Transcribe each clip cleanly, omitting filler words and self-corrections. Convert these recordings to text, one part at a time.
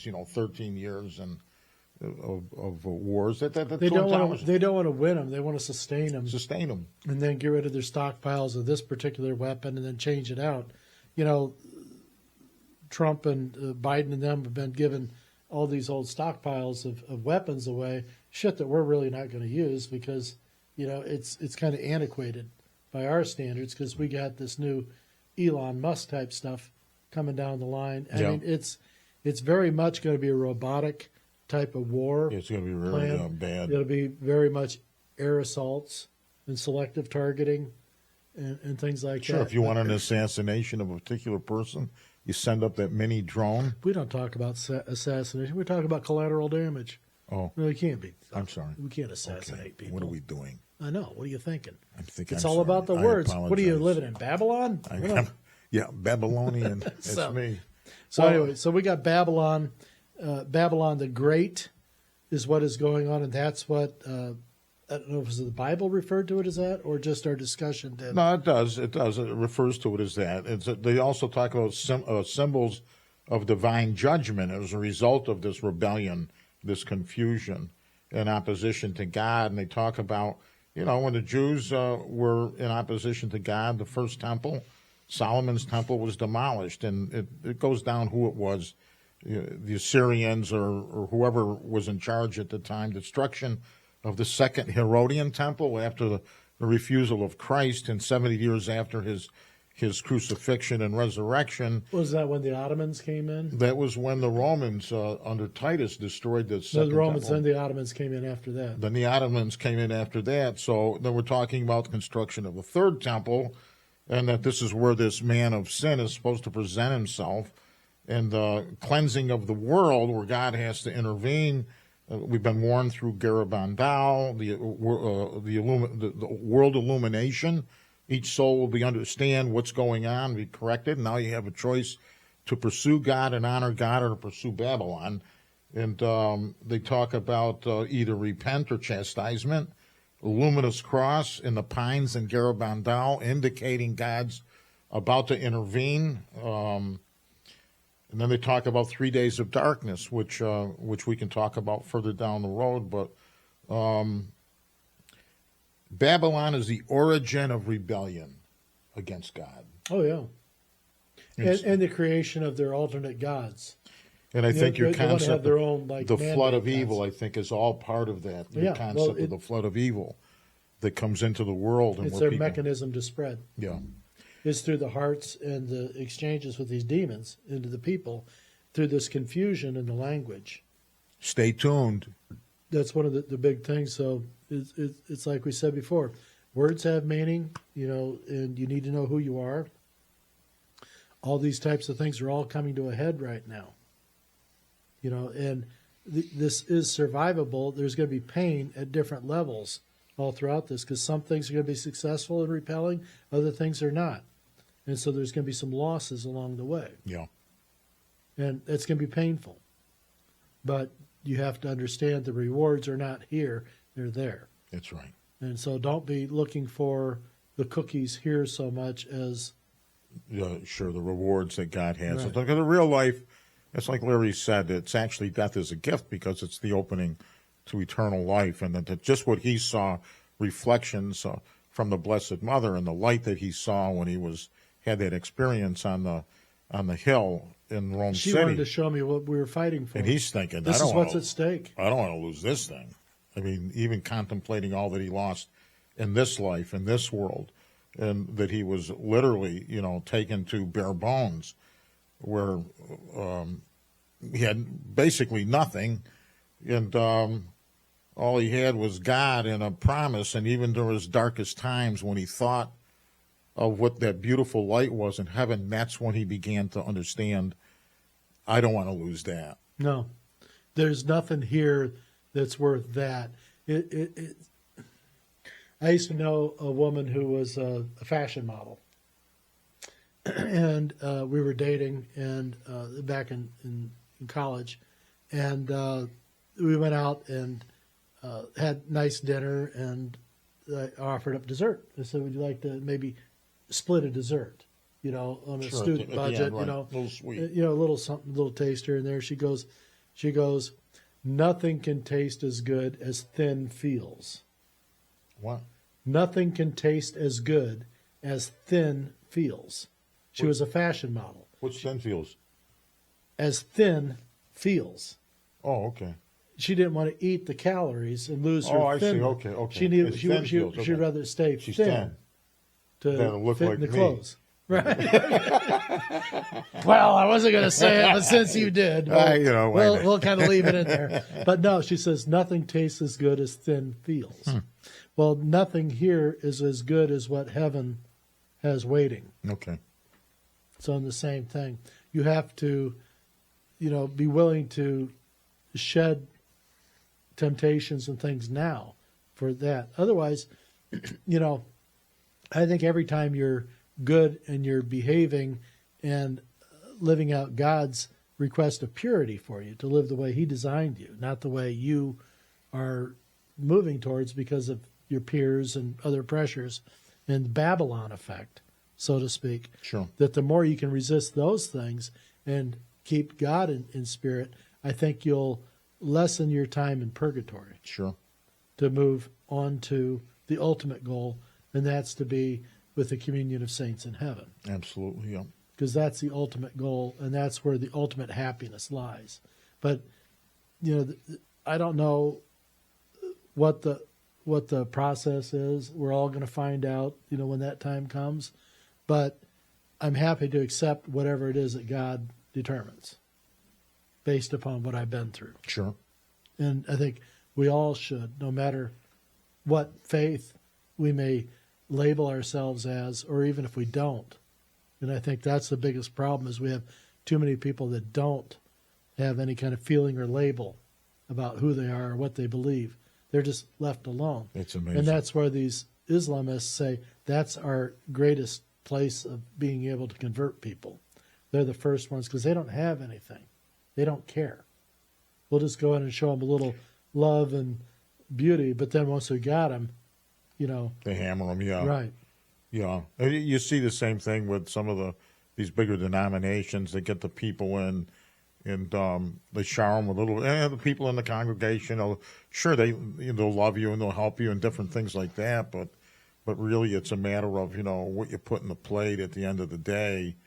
enemies. 13 years and of wars. That They don't want to win them. They want to sustain them. Sustain them. And then get rid of their stockpiles of this particular weapon and then change it out. Trump and Biden and them have been given all these old stockpiles of weapons away, shit that we're really not going to use because, it's kind of antiquated by our standards because we got this new Elon Musk type stuff coming down the line. I mean, it's very much going to be a robotic type of war. It's going to be really bad. It'll be very much air assaults and selective targeting and things like that. Sure, if you want an assassination of a particular person, you send up that mini drone. We don't talk about assassination. We talk about collateral damage. Oh. No, it can't be. I'm sorry. We can't assassinate people. What are we doing? I know. What are you thinking? I'm thinking it's all about the words. What are you living in, Babylon? Yeah, Babylonian. That's me. So anyway, so we got Babylon. Babylon the Great is what is going on, and that's what I don't know if the Bible referred to it as that, or just our discussion did. No, it does. It does. It refers to it as that. They also talk about symbols of divine judgment as a result of this rebellion, this confusion, in opposition to God. And they talk about, when the Jews were in opposition to God, the first temple, Solomon's temple, was demolished, and it goes down who it was. The Assyrians or whoever was in charge at the time. Destruction of the second Herodian temple after the refusal of Christ, and 70 years after his crucifixion and resurrection. Was that when the Ottomans came in? That was when the Romans under Titus destroyed the second the Romans, temple. then the Ottomans came in after that. Then the Ottomans came in after that. So then we're talking about the construction of the third temple, and that this is where this man of sin is supposed to present himself, and the cleansing of the world where God has to intervene. We've been warned through Garabandal, the world illumination. Each soul will understand what's going on, be corrected. Now you have a choice to pursue God and honor God, or to pursue Babylon. And they talk about either repent or chastisement. A luminous cross in the pines in Garabandal, indicating God's about to intervene. And then they talk about 3 days of darkness, which we can talk about further down the road. But Babylon is the origin of rebellion against God. Oh, yeah. And the creation of their alternate gods. And I think your concept of their own, the flood of evil, I think, is all part of that. The concept of the flood of evil that comes into the world. And it's their mechanism to spread. Yeah. Is through the hearts and the exchanges with these demons into the people, through this confusion in the language. Stay tuned. That's one of the big things. So it's like we said before, words have meaning, and you need to know who you are. All these types of things are all coming to a head right now. And this is survivable. There's going to be pain at different levels all throughout this, because some things are going to be successful and repelling, other things are not. And so there's going to be some losses along the way. Yeah. And it's going to be painful. But you have to understand the rewards are not here, they're there. That's right. And so don't be looking for the cookies here so much as... Sure, the rewards that God has. Right. Because in real life, it's like Larry said, it's actually death is a gift because it's the opening to eternal life. And that just what he saw, reflections from the Blessed Mother and the light that he saw when he had that experience on the hill in Rome City. She wanted to show me what we were fighting for. And he's thinking, this is what's at stake. I don't want to lose this thing. I mean, even contemplating all that he lost in this life, in this world, and that he was literally, taken to bare bones, where he had basically nothing, and all he had was God and a promise. And even during his darkest times, when he thought of what that beautiful light was in heaven, that's when he began to understand, I don't want to lose that. No, there's nothing here that's worth that. I used to know a woman who was a fashion model, and we were dating, and back in college, and we went out and had nice dinner, and I offered up dessert. I said, "Would you like to maybe split a dessert? On a student budget, right. A little sweet. a little something, a little taster." And there she goes, She goes, nothing can taste as good as thin feels. What? Nothing can taste as good as thin feels. She was a fashion model. What's thin feels? As thin feels. Oh, okay. She didn't want to eat the calories and lose her Oh, I see. thin. Okay, okay. She needed. It's thin feels, She'd okay. rather stay She's thin thin. to That'll look fit like in the me. clothes. Right. Well, I wasn't going to say it, but since you did, we'll kind of leave it in there. But no, she says nothing tastes as good as thin feels. Well, nothing here is as good as what heaven has waiting. Okay. So in the same thing, you have to, be willing to shed temptations and things now for that. Otherwise, I think every time you're good and you're behaving and living out God's request of purity for you, to live the way he designed you, not the way you are moving towards because of your peers and other pressures and the Babylon effect, so to speak. Sure. That the more you can resist those things and keep God in spirit, I think you'll lessen your time in purgatory. Sure. To move on to the ultimate goal, and that's to be with the communion of saints in heaven. Absolutely, yeah. Because that's the ultimate goal, and that's where the ultimate happiness lies. But, I don't know what the process is. We're all going to find out, when that time comes. But I'm happy to accept whatever it is that God determines based upon what I've been through. Sure. And I think we all should, no matter what faith we may label ourselves as, or even if we don't. And I think that's the biggest problem, is we have too many people that don't have any kind of feeling or label about who they are or what they believe. They're just left alone. It's amazing. And that's where these Islamists say that's our greatest place of being able to convert people. They're the first ones because they don't have anything. They don't care. We'll just go in and show them a little love and beauty, but then once we got them, They hammer them, yeah. Right. Yeah. You see the same thing with some of these bigger denominations. They get the people in, and they shower them with little. The people in the congregation, they'll love you and they'll help you and different things like that. But really, it's a matter of what you put in the plate at the end of the day,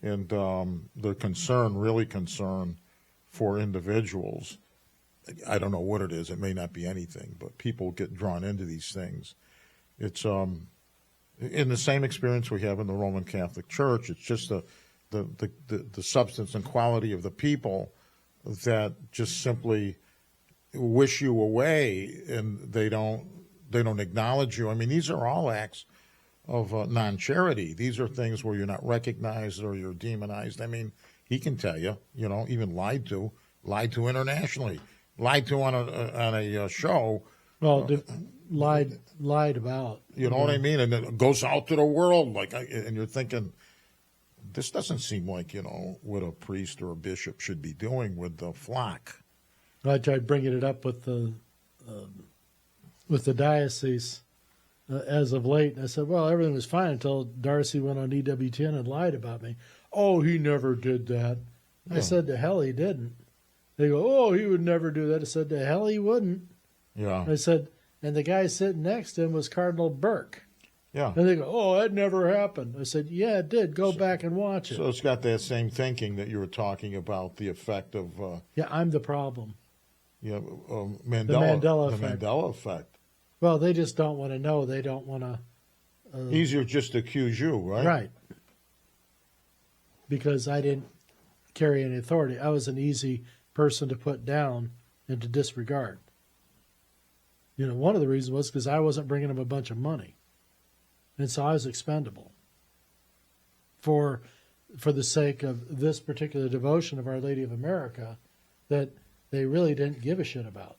and they're really concerned for individuals. I don't know what it is. It may not be anything, but people get drawn into these things. It's in the same experience we have in the Roman Catholic Church. It's just the substance and quality of the people that just simply wish you away, and they don't acknowledge you. I mean, these are all acts of non-charity. These are things where you're not recognized or you're demonized. I mean, he can tell you, even lied to internationally, lied to on a show. Well, lied about. You know what I mean? And it goes out to the world, and you're thinking, this doesn't seem like, what a priest or a bishop should be doing with the flock. I tried bringing it up with the diocese as of late, and I said, well, everything was fine until Darcy went on EWTN and lied about me. Oh, he never did that. I said, to hell he didn't. They go, oh, he would never do that. I said, to hell he wouldn't. Yeah. I said, and the guy sitting next to him was Cardinal Burke. Yeah. And they go, oh, that never happened. I said, yeah, it did. Go back and watch it. So it's got that same thinking that you were talking about, the effect of yeah, I'm the problem. Mandela effect. Well, they just don't want to know. They don't want to. Easier just to accuse you, right? Right. Because I didn't carry any authority. I was an easy person to put down and to disregard. One of the reasons was because I wasn't bringing them a bunch of money. And so I was expendable for the sake of this particular devotion of Our Lady of America that they really didn't give a shit about.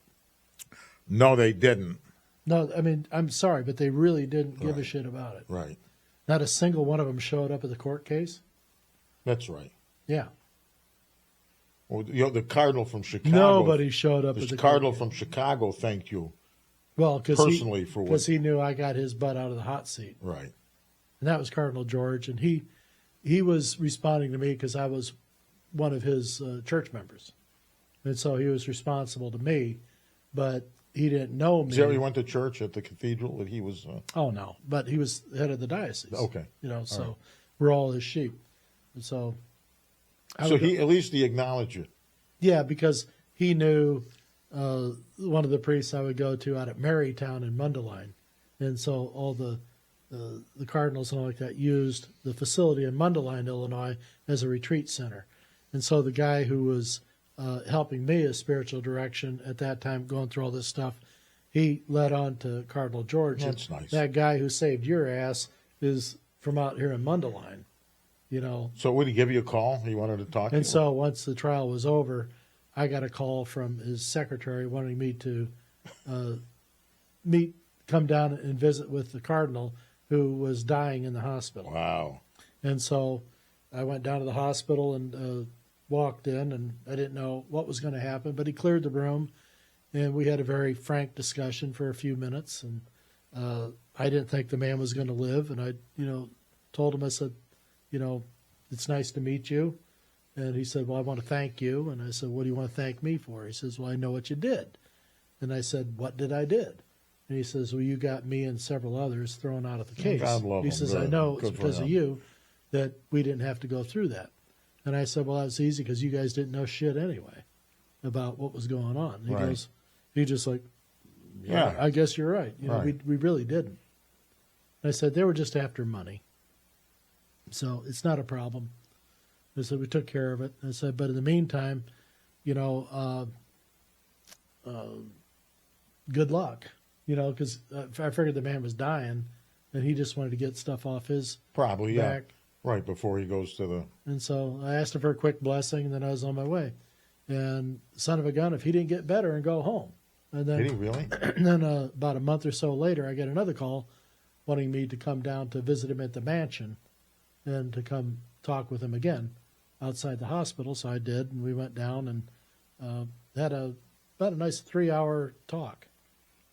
No, they didn't. No, I mean, I'm sorry, but they really didn't give a shit about it. Right. Not a single one of them showed up at the court case. That's right. Yeah. Well, the cardinal from Chicago. Nobody showed up at the cardinal court from Chicago thanked you. Well, personally for what? Because he knew I got his butt out of the hot seat. Right. And that was Cardinal George, and he was responding to me because I was one of his church members. and so he was responsible to me, but he didn't know me. Is that where you went to church at the cathedral that he was? Oh no, but he was head of the diocese. Okay. So right. we're all his sheep, and so. So at least he acknowledged you. Yeah, because he knew one of the priests I would go to out at Marytown in Mundelein, and so all the cardinals and all like that used the facility in Mundelein, Illinois, as a retreat center, and so the guy who was helping me as spiritual direction at that time, going through all this stuff, he led on to Cardinal George. That's nice. That guy who saved your ass is from out here in Mundelein, So would he give you a call? He wanted to talk to you? And so once the trial was over, I got a call from his secretary wanting me to come down and visit with the cardinal who was dying in the hospital. Wow. And so I went down to the hospital and walked in, and I didn't know what was going to happen, but he cleared the room, and we had a very frank discussion for a few minutes. And I didn't think the man was going to live, and I, told him, I said, it's nice to meet you. And he said, well, I want to thank you. And I said, what do you want to thank me for? He says, well, I know what you did. And I said, what did I did? And he says, well, you got me and several others thrown out of the case. God love He him. says, Good. I know Good it's for because of him. you that we didn't have to go through that. And I said, well, that's easy because you guys didn't know shit anyway about what was going on. He Right. goes, he just like, Yeah. I guess you're right. Right. We really didn't. And I said, they were just after money. So it's not a problem. I said, we took care of it. I said, but in the meantime, good luck, because I figured the man was dying and he just wanted to get stuff off his Probably, yeah. back. Right, before he goes to the... And so I asked him for a quick blessing, and then I was on my way. And son of a gun, if he didn't get better, and go home. And then, Did he really? and then about a month or so later, I get another call wanting me to come down to visit him at the mansion and to come talk with him again outside the hospital. So I did, and we went down and had about a nice 3-hour talk.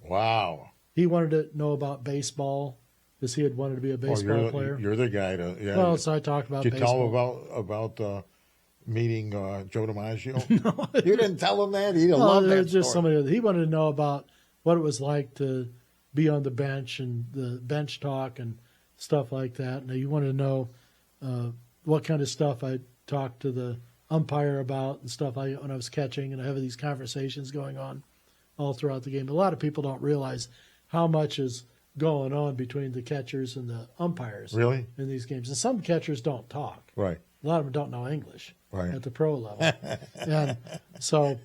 Wow. He wanted to know about baseball because he had wanted to be a baseball player. You're the guy to... Yeah. Well, so I talked about Did you baseball. tell him about meeting Joe DiMaggio? No. You didn't tell him that? He'd have Well, loved it that was just story. somebody. He wanted to know about what it was like to be on the bench and the bench talk and stuff like that. And he wanted to know what kind of stuff I talked to the umpire about and stuff when I was catching. And I have these conversations going on all throughout the game. A lot of people don't realize how much is going on between the catchers and the umpires Really? in these games. And some catchers don't talk. Right. A lot of them don't know English Right. at the pro level. And so,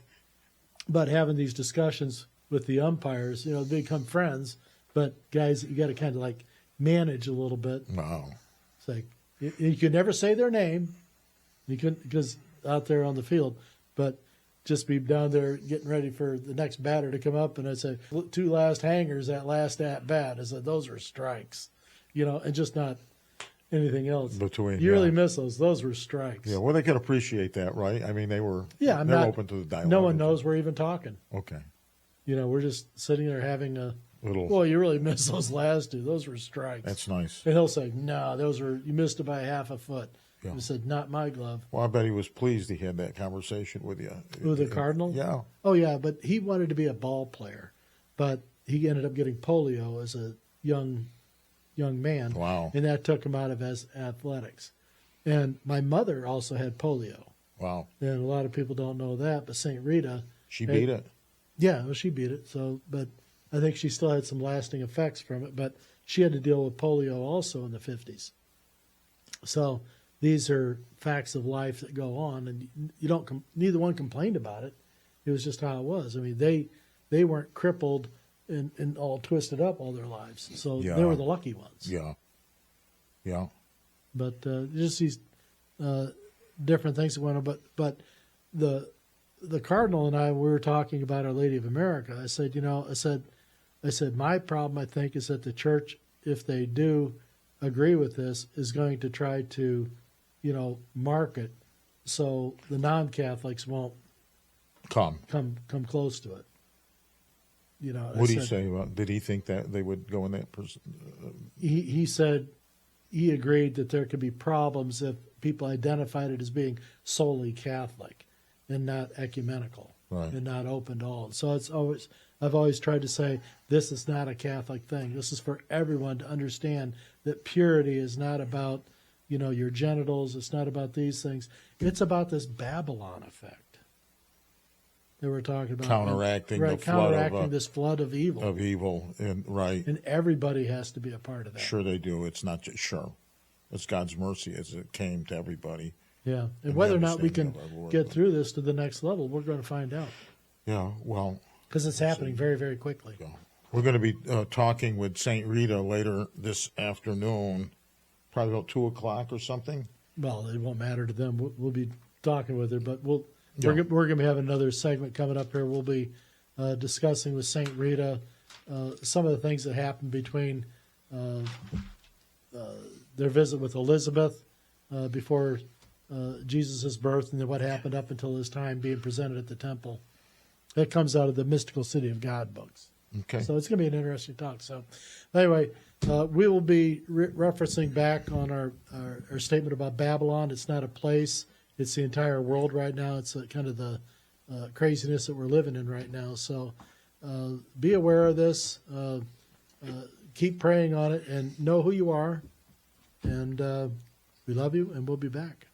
but having these discussions with the umpires, they become friends, but guys, you got to kind of like manage a little bit. Wow. It's like, you can never say their name. You can, because out there on the field, but just be down there getting ready for the next batter to come up. And I'd say, 2 last hangers, that last at bat. I said, those were strikes, and just not anything else. Between, you really yeah. miss those. Those were strikes. Yeah, well, they can appreciate that, right? I mean, they were Yeah, they're not open to the dialogue. No one knows we're even talking. Okay. We're just sitting there having a Little. Boy, you really missed those last 2. Those were strikes. That's nice. And he'll say, no, you missed it by half a foot. Yeah. I said, not my glove. Well, I bet he was pleased he had that conversation with you. Who, the Cardinal? Yeah. Oh, yeah, but he wanted to be a ball player. But he ended up getting polio as a young man. Wow. And that took him out of his athletics. And my mother also had polio. Wow. And a lot of people don't know that, but St. Rita. She beat it. Yeah, well, she beat it. So, but I think she still had some lasting effects from it. But she had to deal with polio also in the 50s. So these are facts of life that go on, and you don't. Neither one complained about it. It was just how it was. I mean, they weren't crippled and all twisted up all their lives, so Yeah. they were the lucky ones. Yeah. Yeah. But just these different things that went on. But the Cardinal and I, we were talking about Our Lady of America. I said, I said, my problem, I think, is that the church, if they do agree with this, is going to try to, market so the non-Catholics won't Come. come close to it. What did he say about? Did he think that they would go in that person? He said he agreed that there could be problems if people identified it as being solely Catholic and not ecumenical. Right. and not open to all. So I've always tried to say this is not a Catholic thing. This is for everyone to understand that purity is not about, your genitals. It's not about these things. It's about this Babylon effect that we're talking about. Counteracting the flood counteracting this flood of evil. of evil, and right. And everybody has to be a part of that. Sure they do. It's not just sure. It's God's mercy as it came to everybody. Yeah. And And whether or the not we can understanding of our Lord. get through this to the next level, we're going to find out. Yeah, well, Because it's happening very, very quickly. yeah. We're going to be talking with St. Rita later this afternoon, probably about 2 o'clock or something. Well, it won't matter to them. We'll be talking with her, but we're Yeah. going to have another segment coming up here. We'll be discussing with St. Rita some of the things that happened between their visit with Elizabeth before Jesus' birth, and then what happened up until his time being presented at the temple. That comes out of the Mystical City of God books. Okay. So it's going to be an interesting talk. So anyway, we will be referencing back on our statement about Babylon. It's not a place. It's the entire world right now. It's kind of the craziness that we're living in right now. So be aware of this. Keep praying on it and know who you are. And we love you, and we'll be back.